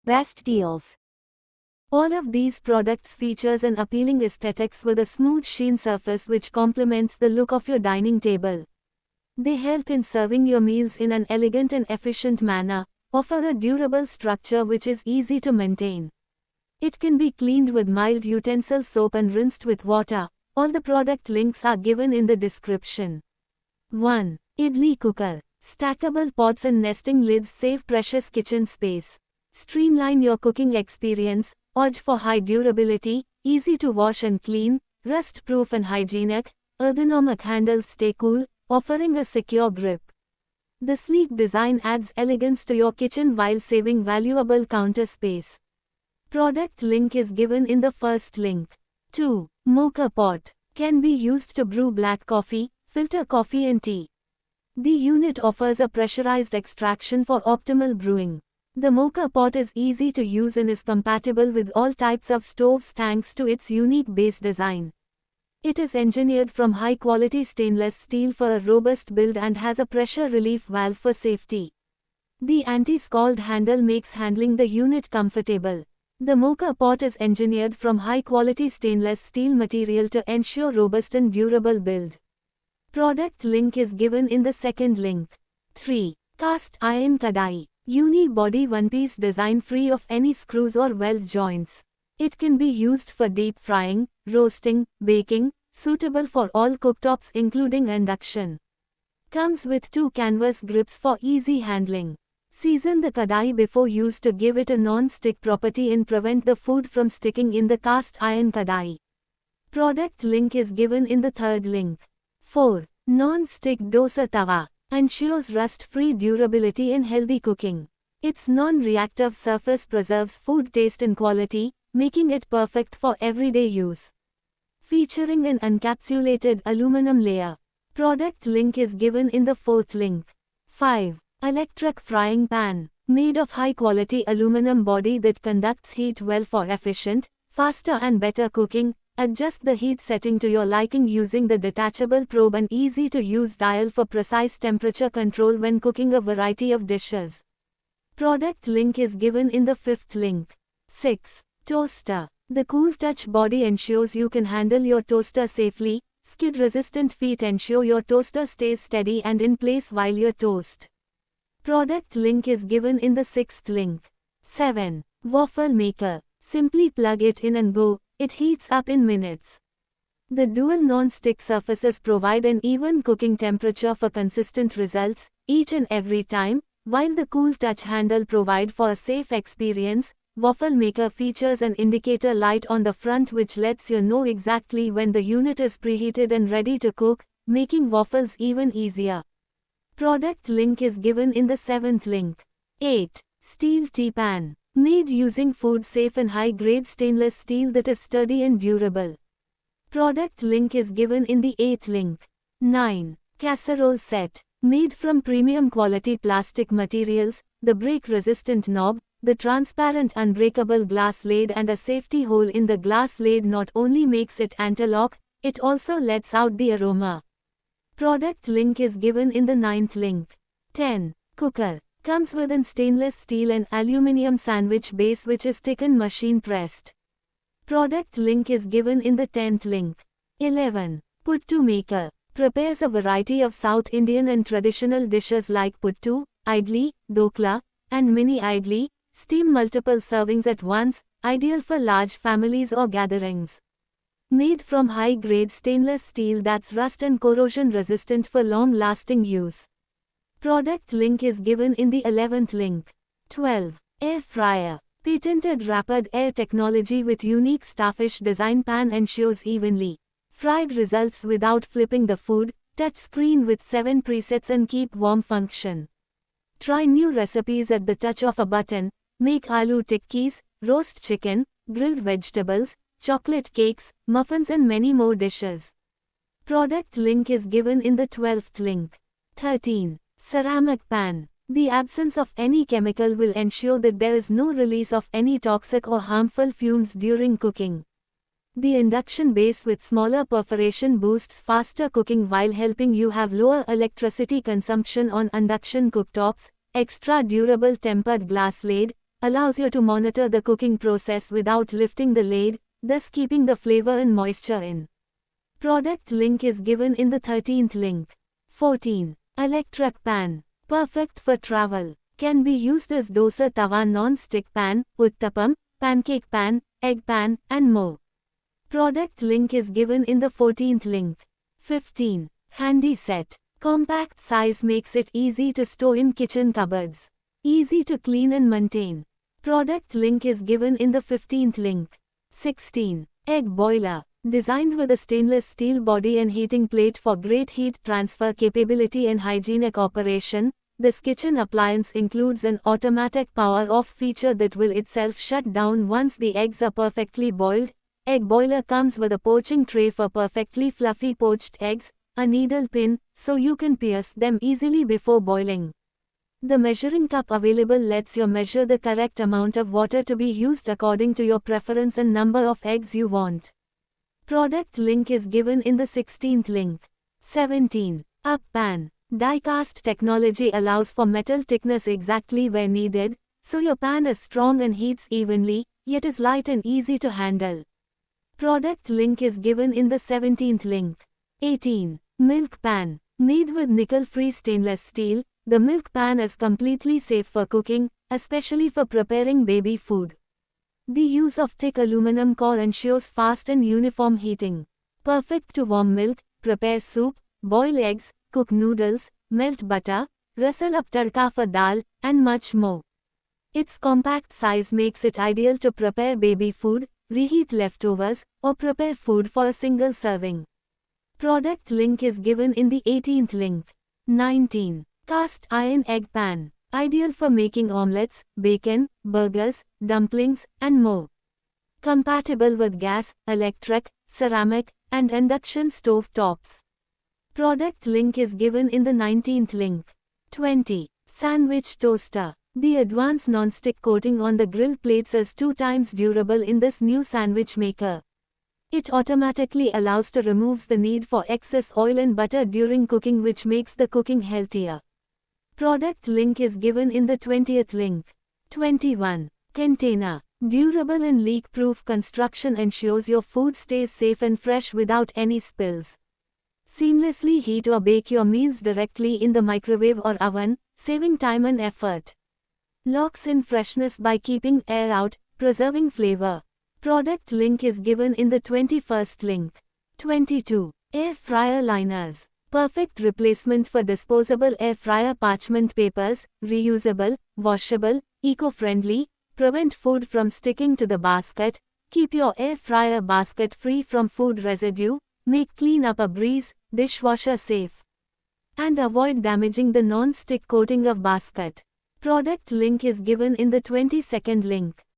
Best deals. All of these products features an appealing aesthetics with a smooth sheen surface which complements the look of your dining table. They help in serving your meals in an elegant and efficient manner, offer a durable structure which is easy to maintain. It can be cleaned with mild utensil soap and rinsed with water. All the product links are given in the description. 1. Idli Cooker. Stackable pots and nesting lids save precious kitchen space. Streamline your cooking experience. Urge for high durability, easy to wash and clean, rust-proof and hygienic. Ergonomic handles stay cool, offering a secure grip. The sleek design adds elegance to your kitchen while saving valuable counter space. Product link is given in the first link. 2. Mocha Pot. Can be used to brew black coffee, filter coffee and tea. The unit offers a pressurized extraction for optimal brewing. The Mocha Pot is easy to use and is compatible with all types of stoves thanks to its unique base design. It is engineered from high-quality stainless steel for a robust build and has a pressure relief valve for safety. The anti-scald handle makes handling the unit comfortable. The Mocha Pot is engineered from high-quality stainless steel material to ensure robust and durable build. Product link is given in the second link. 3. Cast Iron Kadai. Uni body one-piece design free of any screws or weld joints. It can be used for deep frying, roasting, baking, suitable for all cooktops including induction. Comes with 2 canvas grips for easy handling. Season the kadai before use to give it a non-stick property and prevent the food from sticking in the cast iron kadai. Product link is given in the third link. 4. Non-stick dosa tawa. Ensures rust-free durability and healthy cooking. Its non-reactive surface preserves food taste and quality, making it perfect for everyday use. Featuring an encapsulated aluminum layer. Product link is given in the fourth link. 5. Electric Frying Pan. Made of high-quality aluminum body that conducts heat well for efficient, faster and better cooking. Adjust the heat setting to your liking using the detachable probe and easy-to-use dial for precise temperature control when cooking a variety of dishes. Product link is given in the fifth link. 6. Toaster. The Cool Touch body ensures you can handle your toaster safely. Skid-resistant feet ensure your toaster stays steady and in place while you toast. Product link is given in the sixth link. 7. Waffle Maker. Simply plug it in and go. It heats up in minutes. The dual non-stick surfaces provide an even cooking temperature for consistent results, each and every time, while the Cool Touch handle provide for a safe experience. Waffle Maker features an indicator light on the front which lets you know exactly when the unit is preheated and ready to cook, making waffles even easier. Product link is given in the seventh link. 8. Steel Tea Pan. Made using food-safe and high-grade stainless steel that is sturdy and durable. Product link is given in the 8th link. 9. Casserole Set. Made from premium quality plastic materials, the break-resistant knob, the transparent unbreakable glass lid and a safety hole in the glass lid not only makes it anti-lock, it also lets out the aroma. Product link is given in the 9th link. 10. Cooker. Comes with a stainless steel and aluminium sandwich base which is thick and machine pressed. Product link is given in the 10th link. 11. Puttu Maker. Prepares a variety of South Indian and traditional dishes like puttu, idli, dokla, and mini idli. Steam multiple servings at once, ideal for large families or gatherings. Made from high-grade stainless steel that's rust and corrosion resistant for long-lasting use. Product link is given in the 11th link. 12. Air Fryer. Patented rapid air technology with unique starfish design pan ensures evenly fried results without flipping the food. Touch screen with 7 presets and keep warm function. Try new recipes at the touch of a button. Make aloo tikkis, roast chicken, grilled vegetables, chocolate cakes, muffins and many more dishes. Product link is given in the 12th link. 13. Ceramic Pan. The absence of any chemical will ensure that there is no release of any toxic or harmful fumes during cooking. The induction base with smaller perforation boosts faster cooking while helping you have lower electricity consumption on induction cooktops. Extra durable tempered glass lid. allows you to monitor the cooking process without lifting the lid, thus keeping the flavor and moisture in. Product link is given in the 13th link. 14. Electric pan. Perfect for travel. Can be used as dosa tawa non-stick pan, uttapam, pancake pan, egg pan, and more. Product link is given in the 14th link. 15. Handy set. Compact size makes it easy to store in kitchen cupboards. Easy to clean and maintain. Product link is given in the 15th link. 16. Egg boiler. Designed with a stainless steel body and heating plate for great heat transfer capability and hygienic operation, this kitchen appliance includes an automatic power-off feature that will itself shut down once the eggs are perfectly boiled. Egg boiler comes with a poaching tray for perfectly fluffy poached eggs, a needle pin, so you can pierce them easily before boiling. The measuring cup available lets you measure the correct amount of water to be used according to your preference and number of eggs you want. Product link is given in the 16th link. 17. Up pan. Die-cast technology allows for metal thickness exactly where needed, so your pan is strong and heats evenly, yet is light and easy to handle. Product link is given in the 17th link. 18. Milk pan. Made with nickel-free stainless steel, the milk pan is completely safe for cooking, especially for preparing baby food. The use of thick aluminum core ensures fast and uniform heating. Perfect to warm milk, prepare soup, boil eggs, cook noodles, melt butter, rustle up tadka for dal, and much more. Its compact size makes it ideal to prepare baby food, reheat leftovers, or prepare food for a single serving. Product link is given in the 18th link. 19. Cast iron egg pan. Ideal for making omelets, bacon, burgers, dumplings, and more. Compatible with gas, electric, ceramic, and induction stove tops. Product link is given in the 19th link. 20. Sandwich toaster. The advanced non-stick coating on the grill plates is 2 times durable in this new sandwich maker. It automatically allows to removes the need for excess oil and butter during cooking, which makes the cooking healthier. Product link is given in the 20th link. 21. Container. Durable and leak-proof construction ensures your food stays safe and fresh without any spills. Seamlessly heat or bake your meals directly in the microwave or oven, saving time and effort. Locks in freshness by keeping air out, preserving flavor. Product link is given in the 21st link. 22. Air fryer liners. Perfect replacement for disposable air fryer parchment papers, reusable, washable, eco-friendly, prevent food from sticking to the basket, keep your air fryer basket free from food residue, make cleanup a breeze, dishwasher safe, and avoid damaging the non-stick coating of basket. Product link is given in the 22nd link.